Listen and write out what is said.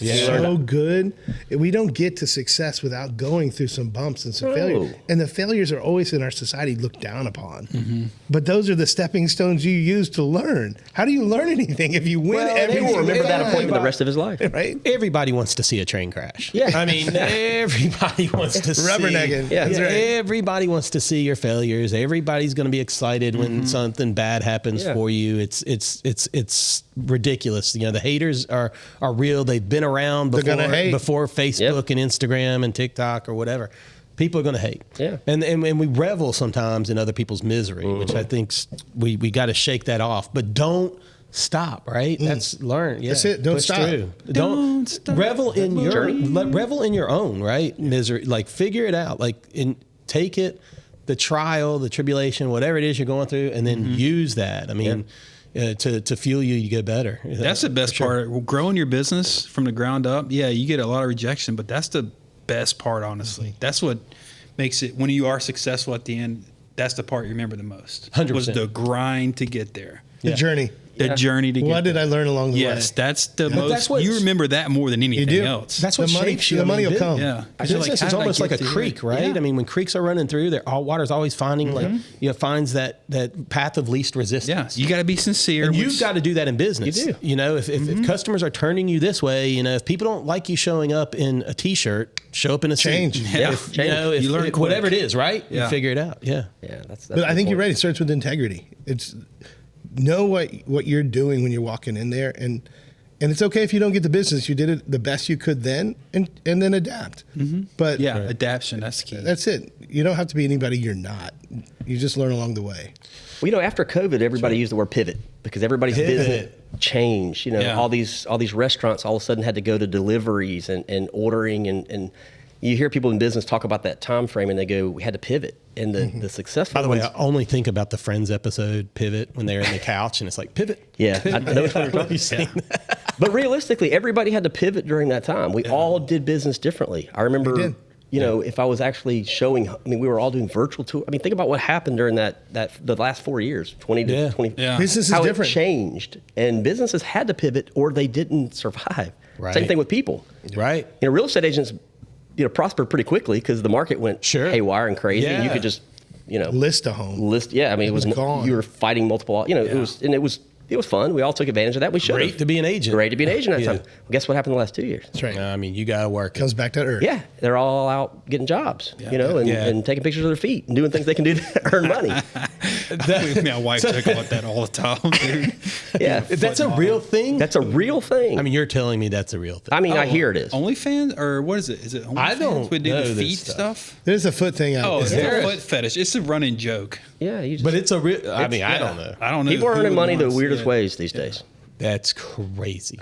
so good. We don't get to success without going through some bumps and some failures. And the failures are always in our society looked down upon. But those are the stepping stones you use to learn. How do you learn anything if you win every He will remember that appointment the rest of his life. Right? Everybody wants to see a train crash. Yeah. I mean, everybody wants to see. Rubbernegging. Yeah. That's right. Everybody wants to see your failures. Everybody's going to be excited when something bad happens for you. It's ridiculous. You know, the haters are real. They've been around before Facebook and Instagram and TikTok or whatever. People are going to hate. Yeah. And we revel sometimes in other people's misery, which I think we got to shake that off. But don't stop, right? That's learn. Yeah. That's it. Don't stop. True. Don't stop. Revel in your own, right? Misery. Like figure it out. Like take it, the trial, the tribulation, whatever it is you're going through, and then use that. I mean, to fuel you get better. That's the best part. Growing your business from the ground up. Yeah, you get a lot of rejection, but that's the best part, honestly. That's what makes it, when you are successful at the end, that's the part you remember the most. 100%. Was the grind to get there. The journey. The journey to get What did I learn along the way? Yes, that's the most. You remember that more than anything else. That's what shapes you. The money will come. Yeah. Business is almost like a creek, right? Yeah. I mean, when creeks are running through, water's always finding finds that path of least resistance. Yeah, you got to be sincere. And you've got to do that in business. You do. You know, if customers are turning you this way, you know, if people don't like you showing up in a T-shirt, show up in a Change. suit. Yeah. If, you know, You learn quick. whatever it is, right? Yeah. You figure it out. Yeah. Yeah, that's But I think you're right. It starts with integrity. It's know what you're doing when you're walking in there, and it's okay if you don't get the business. You did it the best you could then, and then adapt. But adaptation, that's key. that's it. You don't have to be anybody you're not. You just learn along the way. Well, you know, after COVID, everybody used the word pivot because everybody's business changed. You know, all these restaurants all of a sudden had to go to deliveries and ordering, and you hear people in business talk about that time frame, and they go, "We had to pivot." And the successful. By the way, I only think about the Friends episode Pivot when they're in the couch and it's like pivot. Yeah, I know what you're talking about. But realistically, everybody had to pivot during that time. We all did business differently. I remember, you know, if I was actually showing, I mean, we were all doing virtual tour. I mean, think about what happened during the last 4 years, 20 to 20. Yeah. Business is how different. It changed, and businesses had to pivot or they didn't survive. Right. Same thing with people. Right. You know, real estate agents, you know, prospered pretty quickly because the market went haywire and crazy, and you could just, you know, list a home. Yeah, I mean, it was gone. you were fighting multiple. You know, it was fun. We all took advantage of that. We should. Great to be an agent. Great to be an agent at that time. Well, guess what happened the last 2 years? That's right. I mean, you got to work. Comes back to earth. Yeah, they're all out getting jobs, you know, and taking pictures of their feet and doing things they can do to earn money. My wife took about that all the time, dude. Yeah, That's a real thing? that's a real thing. I mean, you're telling me that's a real thing. I mean, I hear it is. OnlyFans, or what is it? Is it OnlyFans? I don't We do know the this feet stuff. There's a foot thing out Oh, it's there. a foot fetish. It's a running joke. Yeah, you just, But it's a real, I mean, I don't know. I don't know. people are who earning would money the want to see weirdest it. ways these days. That's crazy.